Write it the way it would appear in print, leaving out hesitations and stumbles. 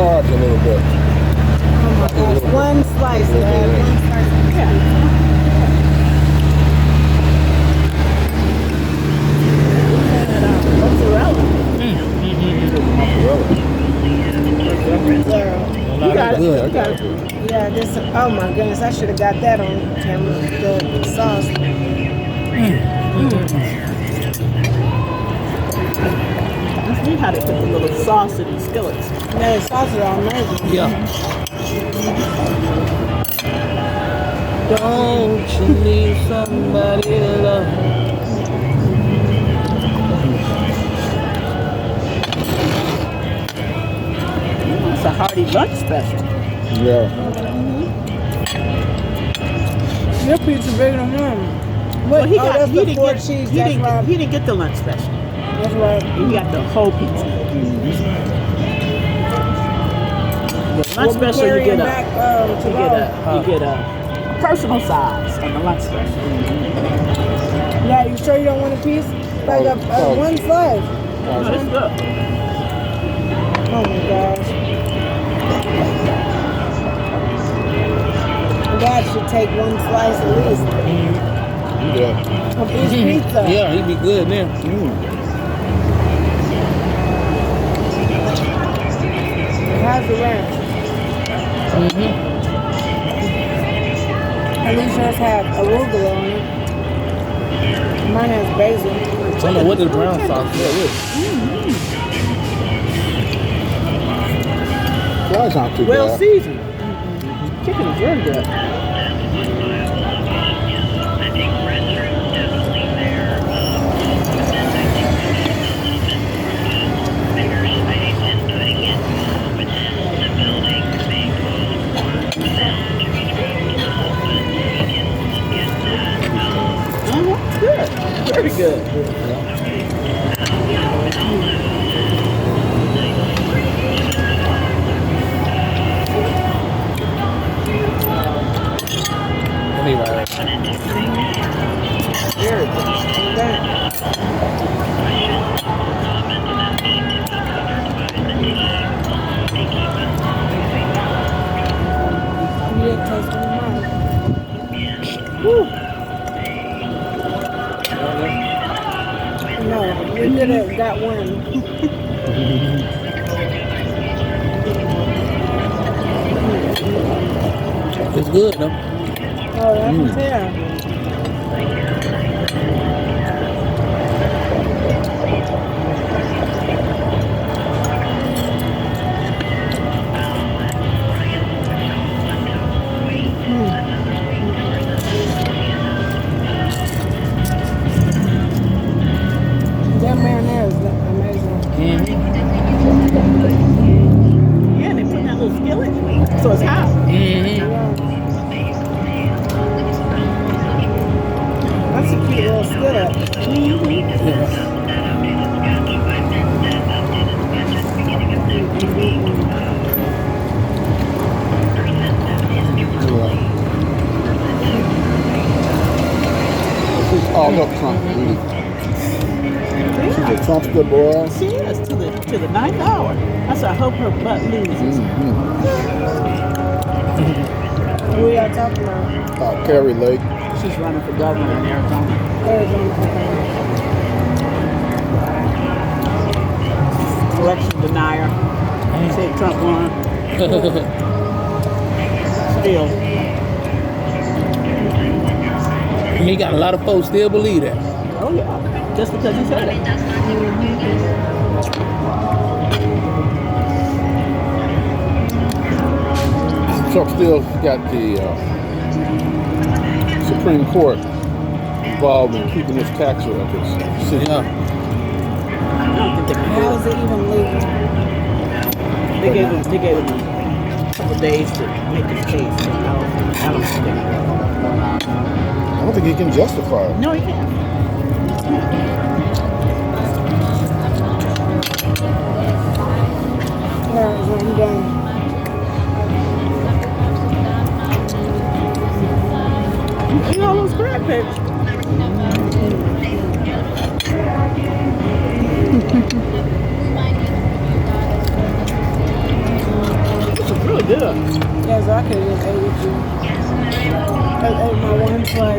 carbs a little bit. Oh my gosh, one slice, Dad. One slice. Yeah. Mozzarella. Girl. You got it. Good. You got it. Yeah, this. Oh my goodness, I should have got that on camera. The sauce. That's neat how they put the little sauce in the skillets. Yeah, the sauce is amazing. Yeah. Don't you need somebody to love? It's a hearty lunch special. Yeah. Your pizza bigger than mine. Well, he that's the didn't four get cheese. he That's didn't right. he didn't get the lunch special. That's right. He got the whole pizza. The lunch special you get a personal size on the lunch special. Yeah, you sure you don't want a piece? Like one slice. No, it's good. Oh my gosh. Dad should take one slice at least Yeah. of each pizza. Yeah, he'd be good there. How's the ranch? At least yours have arugula on it. Mine has basil. I don't know what the brown sauce is. That's not too Well bad. seasoned. Chicken is very good. Good. Very good. Anyway. Very good. You didn't taste one of mine. Woo. No, we could have got one. It's good, though. Oh, I can tell. That marinara is amazing. Yeah, they put in that little skillet. So it's hot. That's a cute little skillet. This is all up Trump. Yeah. Trump's good boy. She is to the ninth hour. That's why I hope her butt loses. Who y'all talking about? Kerry Lake. She's running for governor in Arizona. Arizona. Election denier. Said Trump won. Still. He got a lot of folks still believe that. Oh yeah. Just because he said it. Trump still got the Supreme Court involved in keeping his tax records. Yeah. I don't think they can do How it. is it even legal? They gave him a couple days to make his case. I don't think they can. I don't think he can justify it. No, he can't. Alright, so I'm done. You know those crab pigs. good. Yeah, so I could have just ate with you. I ate my one slice.